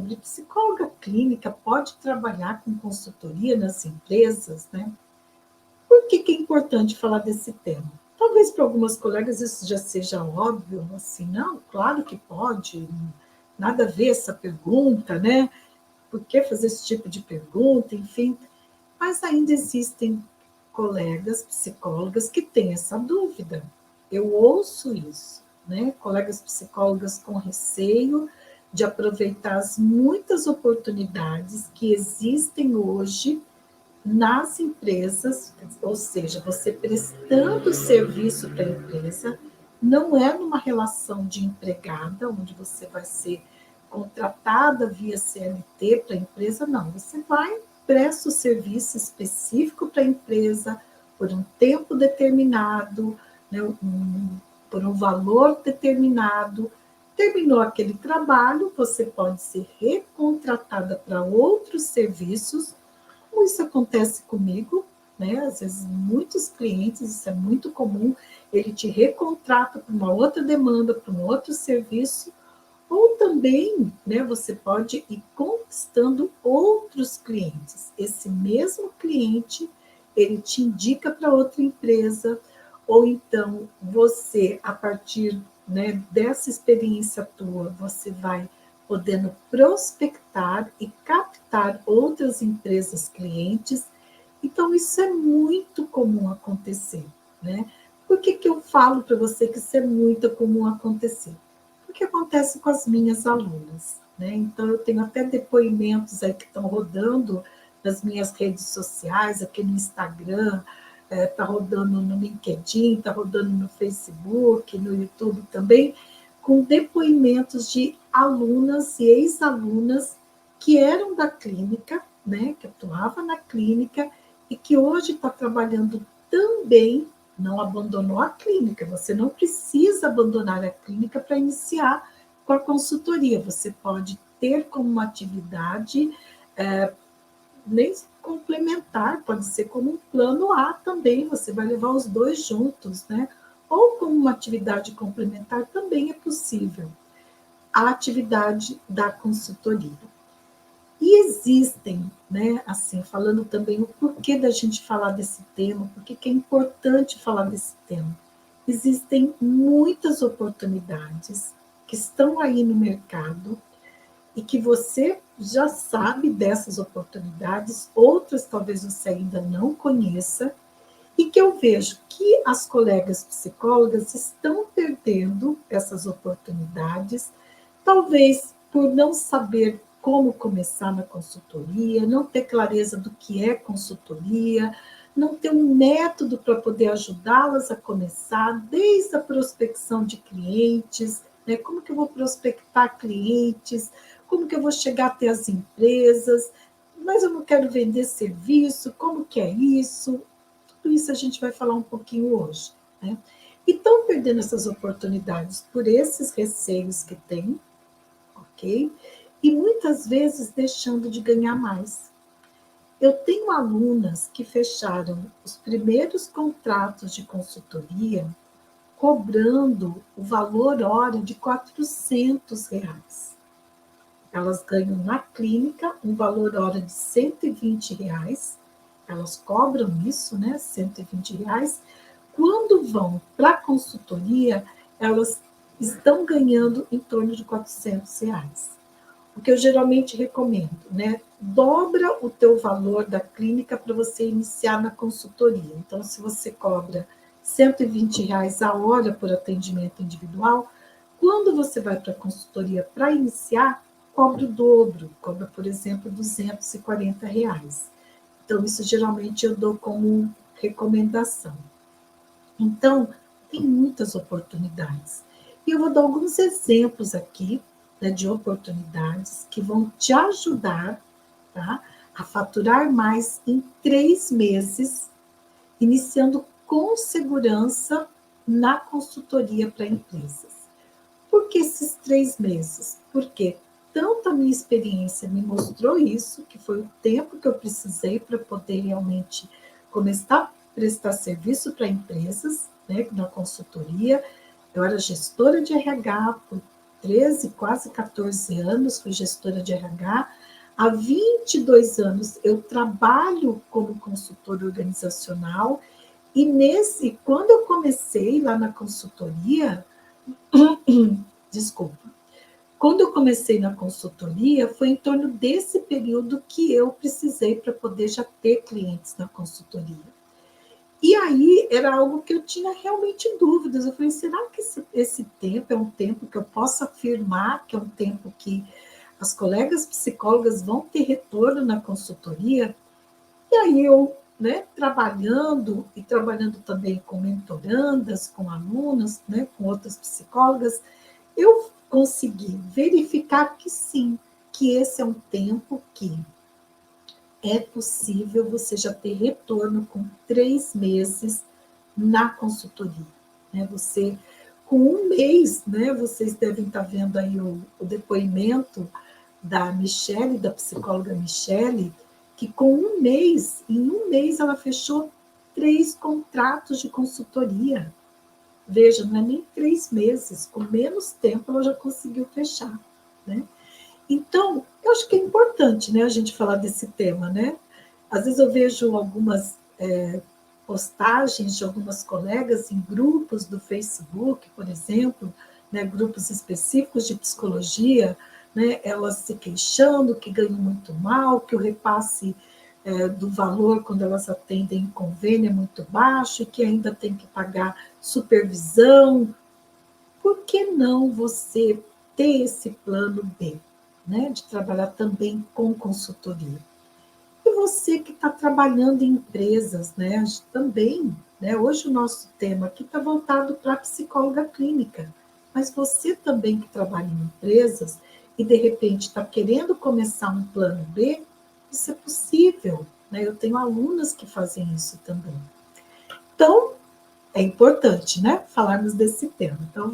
psicóloga clínica pode trabalhar com consultoria nas empresas, né? Por que que é importante falar desse tema? Talvez para algumas colegas isso já seja óbvio, assim, não, claro que pode, nada a ver essa pergunta, né? Por que fazer esse tipo de pergunta, enfim. Mas ainda existem colegas psicólogas que têm essa dúvida. Eu ouço isso, né? Colegas psicólogas com receio de aproveitar as muitas oportunidades que existem hoje nas empresas, ou seja, você prestando serviço para a empresa, não é numa relação de empregada, onde você vai ser contratada via CLT para a empresa, não. Você vai, presta o serviço específico para a empresa por um tempo determinado, né, por um valor determinado. Terminou aquele trabalho, você pode ser recontratada para outros serviços, como isso acontece comigo, né? Às vezes, muitos clientes, isso é muito comum, ele te recontrata para uma outra demanda, para um outro serviço, ou também, né, você pode ir conquistando outros clientes. Esse mesmo cliente, ele te indica para outra empresa, ou então você, a partir, né, dessa experiência tua, você vai podendo prospectar e captar outras empresas clientes. Então, isso é muito comum acontecer, né? Por que que eu falo para você que isso é muito comum acontecer? Porque acontece com as minhas alunas, né? Então, eu tenho até depoimentos aí que estão rodando nas minhas redes sociais, aqui no Instagram, está rodando no LinkedIn, está rodando no Facebook, no YouTube também, com depoimentos de alunas e ex-alunas que eram da clínica, né, que atuava na clínica e que hoje está trabalhando também, não abandonou a clínica. Você não precisa abandonar a clínica para iniciar com a consultoria. Você pode ter como uma atividade nem complementar, pode ser como um plano A também, você vai levar os dois juntos, né? Ou como uma atividade complementar também é possível a atividade da consultoria. E existem, né, assim, falando também o porquê da gente falar desse tema, por que é importante falar desse tema. Existem muitas oportunidades que estão aí no mercado e que você já sabe dessas oportunidades, outras talvez você ainda não conheça, e que eu vejo que as colegas psicólogas estão perdendo essas oportunidades, talvez por não saber como começar na consultoria, não ter clareza do que é consultoria, não ter um método para poder ajudá-las a começar, desde a prospecção de clientes, né? Como que eu vou prospectar clientes, como que eu vou chegar até as empresas, mas eu não quero vender serviço, como que é isso? Tudo isso a gente vai falar um pouquinho hoje, né? E estão perdendo essas oportunidades por esses receios que têm, ok? E muitas vezes deixando de ganhar mais. Eu tenho alunas que fecharam os primeiros contratos de consultoria cobrando o valor hora de R$ 400. Elas ganham na clínica um valor hora de R$ 120, elas cobram isso, né, R$ 120. Quando vão para a consultoria, elas estão ganhando em torno de R$ 400. O que eu geralmente recomendo, né? Dobra o teu valor da clínica para você iniciar na consultoria. Então, se você cobra R$ 120 a hora por atendimento individual, quando você vai para a consultoria para iniciar, cobra o dobro, cobra, por exemplo, R$ 240. Então, isso geralmente eu dou como recomendação. Então, tem muitas oportunidades. E eu vou dar alguns exemplos aqui, né, de oportunidades que vão te ajudar, tá, a faturar mais em 3 meses, iniciando com segurança na consultoria para empresas. Por que esses 3 meses? Porque tanto a minha experiência me mostrou isso, que foi o tempo que eu precisei para poder realmente começar a prestar serviço para empresas, né, na consultoria. Eu era gestora de RH por 13, quase 14 anos, fui gestora de RH. Há 22 anos eu trabalho como consultora organizacional e quando eu comecei lá na consultoria, desculpa, quando eu comecei na consultoria, foi em torno desse período que eu precisei para poder já ter clientes na consultoria. E aí era algo que eu tinha realmente dúvidas. Eu falei, será que esse tempo é um tempo que eu posso afirmar que é um tempo que as colegas psicólogas vão ter retorno na consultoria? E aí eu, né, trabalhando também com mentorandas, com alunas, né, com outras psicólogas, eu consegui verificar que sim, que esse é um tempo que é possível você já ter retorno com 3 meses na consultoria. Né? Você, com um mês, né, vocês devem estar vendo aí o depoimento da Michele, da psicóloga Michele, que com em um mês ela fechou 3 contratos de consultoria. Veja, não é nem 3 meses, com menos tempo ela já conseguiu fechar, né? Então, eu acho que é importante, né, a gente falar desse tema, né? Às vezes eu vejo algumas postagens de algumas colegas em grupos do Facebook, por exemplo, né, grupos específicos de psicologia, né, elas se queixando que ganham muito mal, que o repasse do valor quando elas atendem em convênio é muito baixo e que ainda tem que pagar supervisão. Por que não você ter esse plano B, né, de trabalhar também com consultoria? E você que está trabalhando em empresas, né, também, né, hoje o nosso tema aqui está voltado para a psicóloga clínica, mas você também que trabalha em empresas e de repente está querendo começar um plano B, isso é possível, né? Eu tenho alunas que fazem isso também. Então, é importante, né, falarmos desse tema. Então,